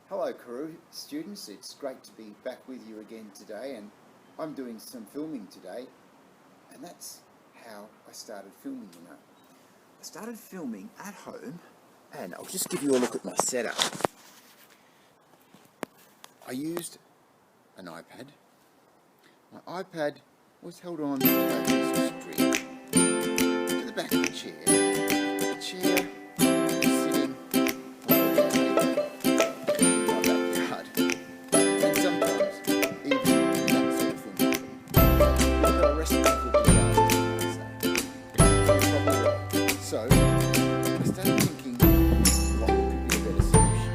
Hello Karoo students, it's great to be back with you again today, and I'm doing some filming today, and that's how I started filming, you know. I started filming at home, and I'll just give you a look at my setup. I used an iPad. My iPad was held on by a piece of string to the back of the chair. The chair was sitting on the table. So, I started thinking what could be a better solution.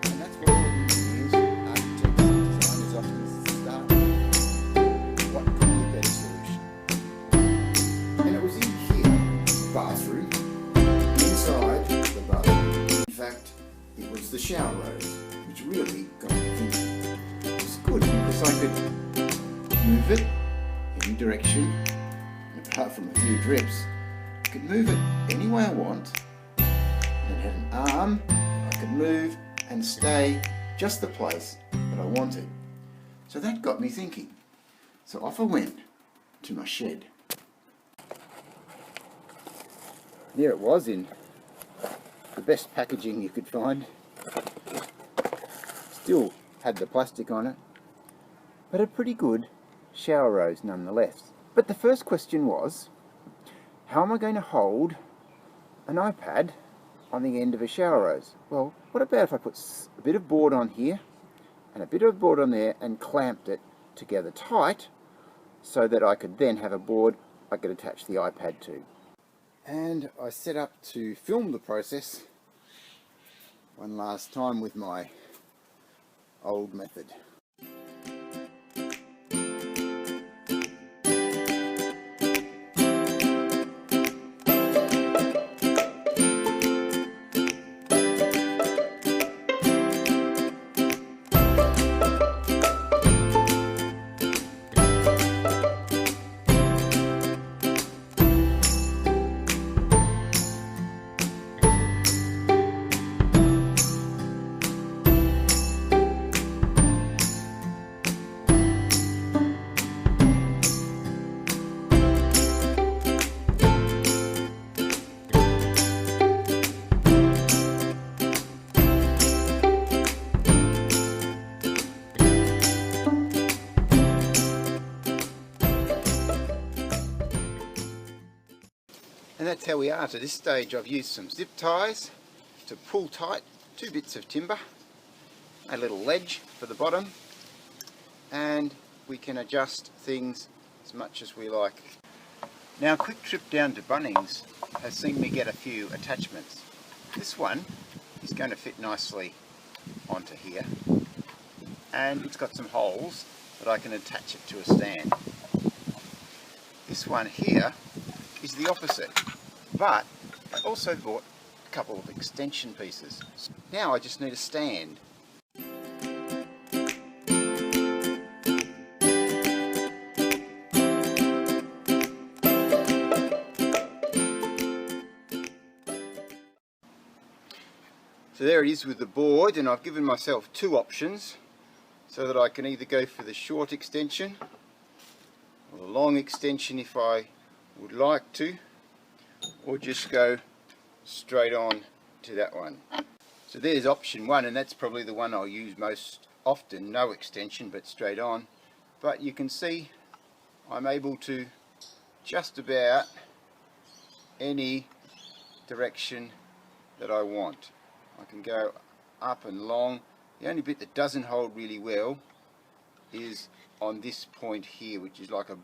And that's what all engineers, architects and designers often start with. What could be a better solution? And it was in here, bathroom, inside the bathroom. In fact, it was the shower rose, which really got me thinking. It was good because I could move it any direction, and apart from a few drips, I could move it any way I want, and it had an arm I could move and stay just the place that I wanted. So that got me thinking. So off I went to my shed. There it was in the best packaging you could find. Still had the plastic on it, but a pretty good shower rose nonetheless. But the first question was, how am I going to hold an iPad on the end of a shower rose? Well, what about if I put a bit of board on here and a bit of board on there and clamped it together tight so that I could then have a board I could attach the iPad to. And I set up to film the process one last time with my old method. And that's how we are to this stage. I've used some zip ties to pull tight 2 bits of timber, a little ledge for the bottom, and we can adjust things as much as we like. Now a quick trip down to Bunnings has seen me get a few attachments. This one is going to fit nicely onto here, and it's got some holes that I can attach it to a stand. This one here is the opposite, but I also bought a couple of extension pieces. Now I just need a stand. So there it is with the board, and I've given myself 2 options so that I can either go for the short extension or the long extension if I would like to, or just go straight on to that one. So there's option 1, and that's probably the one I'll use most often, no extension but straight on. But you can see I'm able to just about any direction that I want. I can go up and long. The only bit that doesn't hold really well is on this point here, which is like a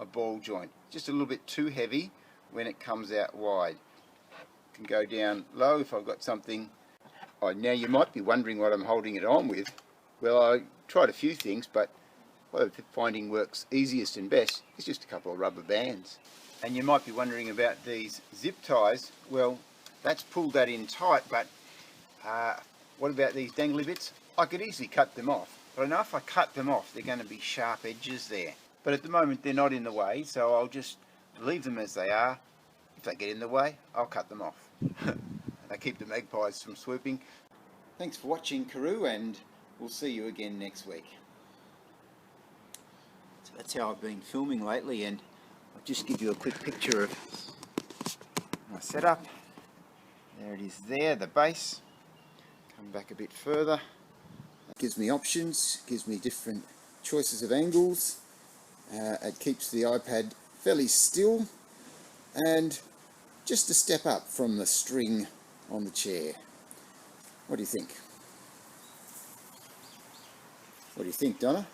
ball joint. Just a little bit too heavy when it comes out wide. Can go down low if I've got something. Oh, now you might be wondering what I'm holding it on with. Well, I tried a few things, but what I'm finding works easiest and best is just a couple of rubber bands. And you might be wondering about these zip ties. Well, that's pulled that in tight, but what about these dangly bits? I could easily cut them off, but I know if I cut them off they're going to be sharp edges there. But at the moment they're not in the way, so I'll just leave them as they are. If they get in the way, I'll cut them off. They keep the magpies from swooping. Thanks for watching, Karoo, and we'll see you again next week. So that's how I've been filming lately, and I'll just give you a quick picture of my setup. There it is there, the base. Come back a bit further. It gives me options, gives me different choices of angles. It keeps the iPad fairly still, and just a step up from the string on the chair. What do you think? What do you think, Donna?